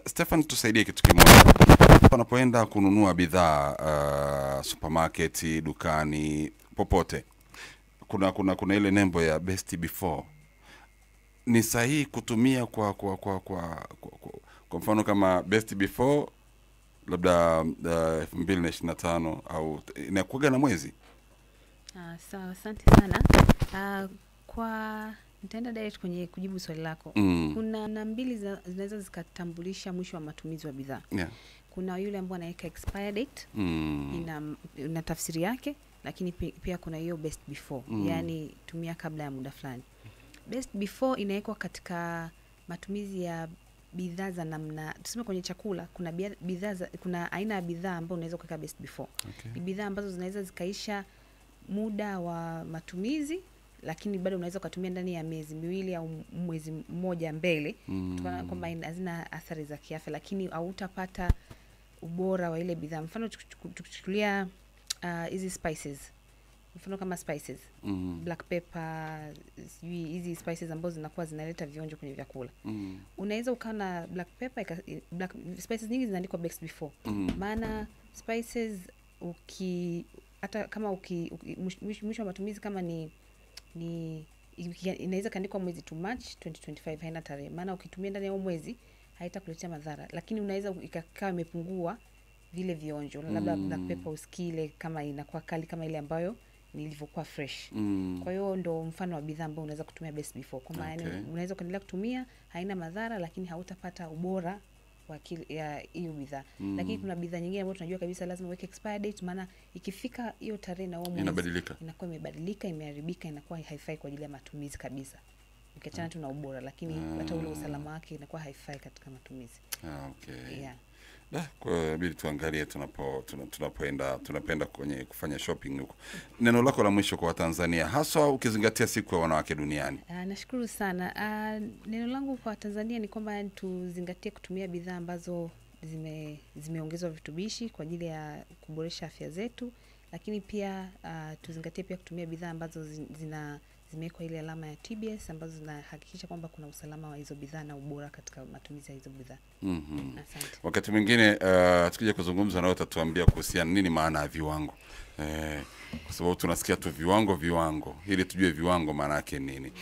Stefan, tusaidie kitu kimoja. Unapoenda kununua bidhaa supermarket, dukani, popote, kuna ile nembo ya best before. Ni sahihi kutumia kwa mfano kama best before labda 2025 au inakuwa na mwezi? Sawa, asante sana. Kwa nitaenda direct kwenye kujibu swali lako. Kuna na mbili zinaweza zikatambulisha mwisho wa matumizi wa bidhaa. Yeah. Kuna yule ambaye anaweka expire date, ina tafsiri yake, lakini pia kuna hiyo best before, yani tumia kabla ya muda fulani. Best before inawekwa katika matumizi ya bidhaa za namna, tuseme kwenye chakula kuna kuna aina ya bidhaa ambazo unaweza kuweka best before. Okay. Ni bidhaa ambazo zinaweza zikaisha muda wa matumizi, lakini bado unaweza kutumia ndani ya miezi miwili au mwezi mmoja mbele, kutokana kwamba hazina athari za kiafya, lakini hautapata ubora wa ile bidhaa. Mfano tukichukulia hizi spices. Mfano kama spices, black pepper, hizi spices ambazo zinakuwa zinaleta vionjo kwenye vyakula. Unaweza ukana black pepper, spices nyingi zinaandikwa best before. Maana spices hata kama mwisho wa matumizi kama ni inaweza kaandikwa mwezi to March 2025, haina tarehe. Maana ukitumia ndani ya mwezi haitakuletea madhara, lakini unaweza ikakaa imepungua vile vionjo. Labda black pepper usikile kama inakuwa kali kama ile ambayo nilivyokuwa fresh. Kwa hiyo ndo mfano wa bidhaa ambao unaweza kutumia best before. Kwa maana unaweza kuendelea kutumia, haina madhara, lakini hautapata ubora wa hiyo bidhaa. Lakini kuna bidhaa nyingine ambazo tunajua kabisa lazima uweke expire date, maana ikifika hiyo tarehe na huo mwezi inakuwa imebadilika, imeharibika, inakuwa haifai kwa ajili ya matumizi kabisa. Ukiachana tu na ubora, lakini hata ule usalama wake inakuwa haifai katika matumizi. Okay. Yeah. Kwa bili tuangalie tunapenda kwenye kufanya shopping huko. Neno lako la mwisho kwa Tanzania, hasa ukizingatia siku ya wanawake duniani? Nashukuru sana. Neno langu kwa Tanzania ni kwamba tuzingatie kutumia bidhaa ambazo zimeongezwa virutubishi kwa ajili ya kuboresha afya zetu, lakini pia tuzingatie pia kutumia bidhaa ambazo zimewekwa ile alama ya TBS ambazo zinahakikisha kwamba kuna usalama wa hizo bidhaa na ubora katika matumizi ya hizo bidhaa. Asante. Wakati mwingine tukija kuzungumza na wewe utatuambia kuhusiana nini maana ya viwango. Kwa sababu tunasikia tu viwango, ili tujue viwango maana yake nini.